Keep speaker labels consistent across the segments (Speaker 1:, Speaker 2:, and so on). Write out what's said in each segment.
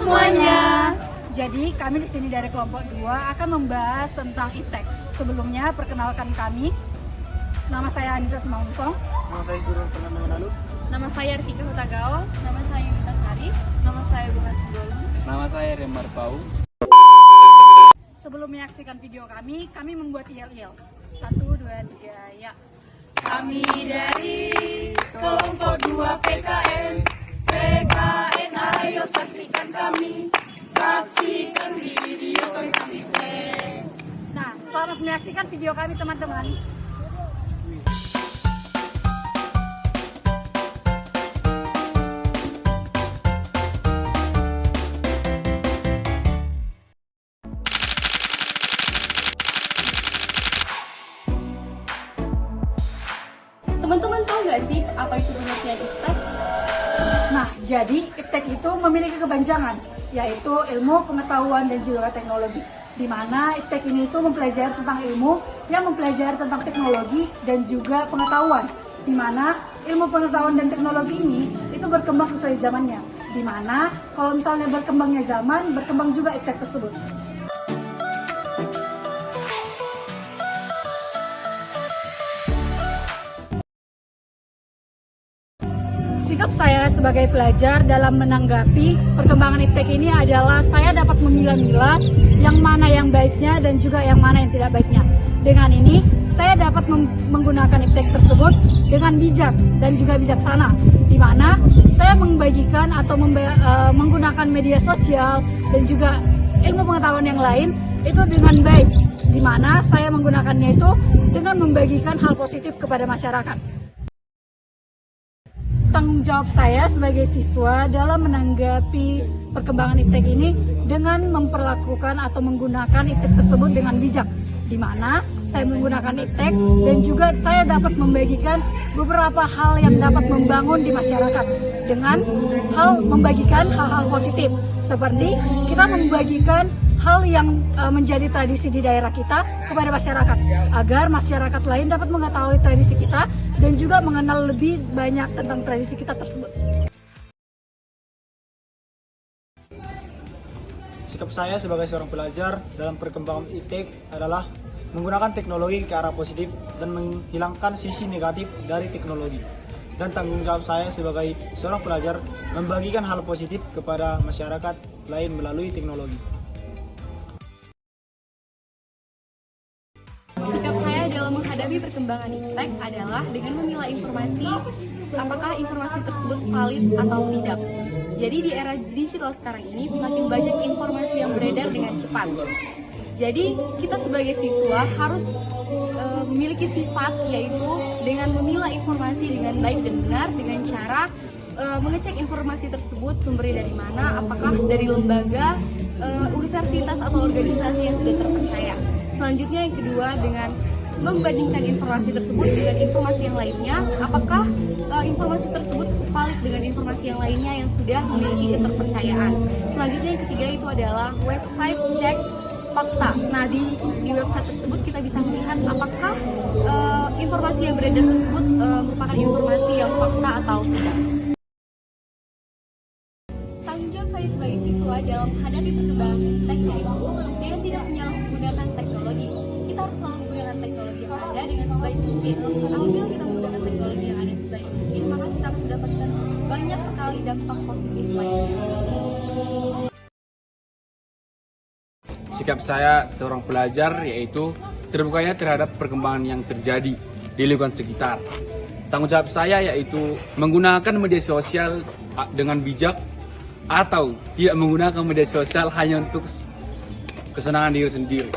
Speaker 1: semuanya.
Speaker 2: Jadi kami di sini dari kelompok 2 akan membahas tentang iptek. Sebelumnya perkenalkan kami. Nama saya Anissa Simaungsong.
Speaker 3: Nama saya Durun Fernando Menalu.
Speaker 1: Nama saya Rika Hutagao. Nama saya Yunita Sari. Nama saya Bunga Sibolu.
Speaker 3: Nama saya Remar Pau.
Speaker 2: Sebelum menyaksikan video kami membuat yel-yel. 1, 2, 3, ya.
Speaker 1: Kami dari kelompok 2 PKN. PKN, ayo saksikan kami. Saksikan video tentang iptek.
Speaker 2: Nah, selamat menyaksikan video kami teman-teman.
Speaker 1: Teman-teman tahu nggak sih apa itu pengertian iptek?
Speaker 2: Nah, jadi iptek itu memiliki kepanjangan, yaitu ilmu, pengetahuan, dan juga teknologi. Di mana iptek ini itu mempelajari tentang ilmu, yang mempelajari tentang teknologi, dan juga pengetahuan. Di mana ilmu, pengetahuan, dan teknologi ini itu berkembang sesuai zamannya. Di mana kalau misalnya berkembangnya zaman, berkembang juga iptek tersebut. Sikap saya sebagai pelajar dalam menanggapi perkembangan iptek ini adalah saya dapat memilah-milah yang mana yang baiknya dan juga yang mana yang tidak baiknya. Dengan ini, saya dapat menggunakan iptek tersebut dengan bijak dan juga bijaksana, di mana saya membagikan atau menggunakan media sosial dan juga ilmu pengetahuan yang lain itu dengan baik, di mana saya menggunakannya itu dengan membagikan hal positif kepada masyarakat. Tanggung jawab saya sebagai siswa dalam menanggapi perkembangan iptek ini dengan memperlakukan atau menggunakan iptek tersebut dengan bijak, di mana saya menggunakan iptek dan juga saya dapat membagikan beberapa hal yang dapat membangun di masyarakat dengan membagikan hal-hal positif, seperti kita membagikan hal yang menjadi tradisi di daerah kita kepada masyarakat, agar masyarakat lain dapat mengetahui tradisi kita dan juga mengenal lebih banyak tentang tradisi kita tersebut.
Speaker 3: Sikap saya sebagai seorang pelajar dalam perkembangan iptek adalah menggunakan teknologi ke arah positif dan menghilangkan sisi negatif dari teknologi. Dan tanggung jawab saya sebagai seorang pelajar membagikan hal positif kepada masyarakat lain melalui teknologi.
Speaker 1: Sikap saya dalam menghadapi perkembangan iptek adalah dengan memilah informasi, apakah informasi tersebut valid atau tidak. Jadi di era digital sekarang ini semakin banyak informasi yang beredar dengan cepat. Jadi kita sebagai siswa harus memiliki sifat, yaitu dengan memilah informasi dengan baik dan benar dengan cara mengecek informasi tersebut sumbernya dari mana, apakah dari lembaga, universitas atau organisasi yang sudah terpercaya. Selanjutnya yang kedua, dengan membandingkan informasi tersebut dengan informasi yang lainnya, apakah informasi tersebut valid dengan informasi yang lainnya yang sudah memiliki keterpercayaan. Selanjutnya yang ketiga itu adalah website cek fakta. Nah, di website tersebut kita bisa melihat apakah informasi yang beredar tersebut merupakan informasi yang fakta atau tidak. Tanggung jawab saya sebagai siswa dalam menghadapi perkembangan iptek yaitu dengan tidak menyalahgunakan teknologi. Kita harus selalu menggunakan teknologi yang ada dengan sebaik mungkin. Apabila kita menggunakan teknologi yang ada sebaik mungkin, maka kita akan mendapatkan banyak sekali dampak positif lainnya.
Speaker 4: Sikap saya seorang pelajar yaitu terbukanya terhadap perkembangan yang terjadi di lingkungan sekitar. Tanggung jawab saya yaitu menggunakan media sosial dengan bijak atau tidak menggunakan media sosial hanya untuk kesenangan diri sendiri.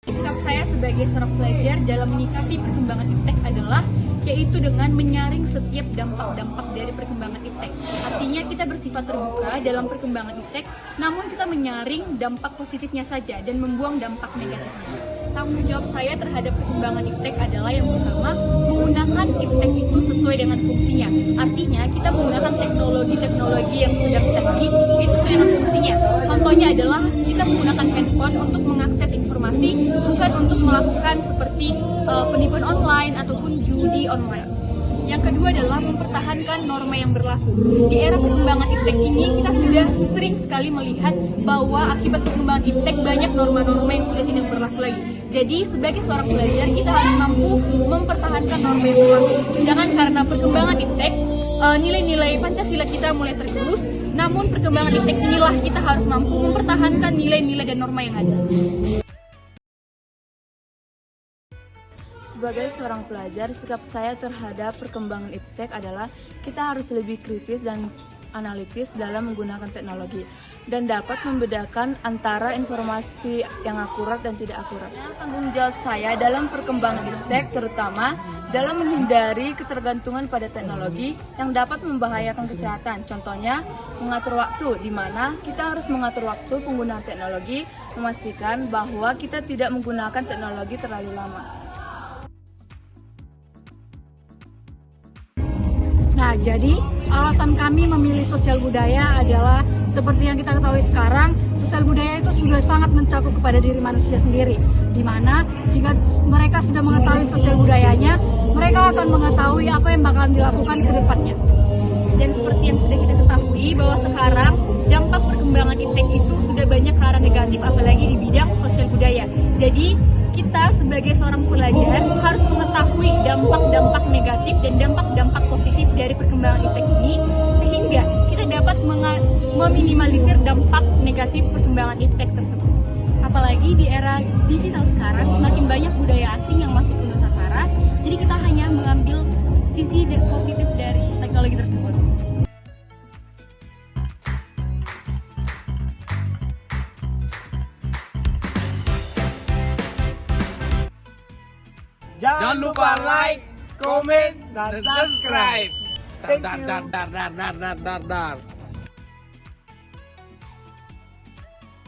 Speaker 2: Sikap saya sebagai seorang pelajar dalam menyikapi perkembangan iptek adalah yaitu dengan menyaring setiap dampak-dampak dari perkembangan iptek. Artinya kita bersifat terbuka dalam perkembangan iptek, namun kita menyaring dampak positifnya saja dan membuang dampak negatifnya. Tanggung jawab saya terhadap perkembangan iptek adalah yang pertama, menggunakan iptek itu sesuai dengan fungsinya. Artinya kita menggunakan teknologi yang sedang canggih itu sesuai dengan fungsinya. Contohnya adalah kita menggunakan handphone untuk mengakses informasi, bukan untuk melakukan seperti penipuan online ataupun judi online.
Speaker 1: Yang kedua adalah mempertahankan norma yang berlaku. Di era perkembangan iptek ini, kita sudah sering sekali melihat bahwa akibat perkembangan iptek banyak norma-norma yang sudah tidak berlaku lagi. Jadi sebagai seorang pelajar, kita harus mampu mempertahankan norma yang berlaku. Jangan karena perkembangan iptek, nilai-nilai Pancasila kita mulai tergerus, namun perkembangan iptek inilah kita harus mampu mempertahankan nilai-nilai dan norma yang ada.
Speaker 5: Sebagai seorang pelajar, sikap saya terhadap perkembangan iptek adalah kita harus lebih kritis dan analitis dalam menggunakan teknologi dan dapat membedakan antara informasi yang akurat dan tidak akurat. Tanggung jawab saya dalam perkembangan iptek terutama dalam menghindari ketergantungan pada teknologi yang dapat membahayakan kesehatan. Contohnya, mengatur waktu, di mana kita harus mengatur waktu penggunaan teknologi, memastikan bahwa kita tidak menggunakan teknologi terlalu lama.
Speaker 2: Nah, jadi alasan kami memilih sosial budaya adalah seperti yang kita ketahui sekarang, sosial budaya itu sudah sangat mencakup kepada diri manusia sendiri. Di mana jika mereka sudah mengetahui sosial budayanya, mereka akan mengetahui apa yang bakalan dilakukan ke depannya.
Speaker 1: Dan seperti yang sudah kita ketahui bahwa sekarang dampak perkembangan iptek itu sudah banyak ke arah negatif, apalagi di bidang sosial budaya. Jadi kita sebagai seorang pelajar harus mengetahui dampak-dampak negatif dan dampak-dampak positif dari perkembangan iptek ini, sehingga kita dapat meminimalisir dampak negatif perkembangan iptek tersebut.
Speaker 5: Apalagi di era digital sekarang, semakin banyak budaya asing yang masuk ke Nusantara, jadi kita hanya mengambil sisi positif dari teknologi tersebut.
Speaker 4: Jangan lupa like, komen, dan subscribe. Dar dar dar dar dar dar dar dar.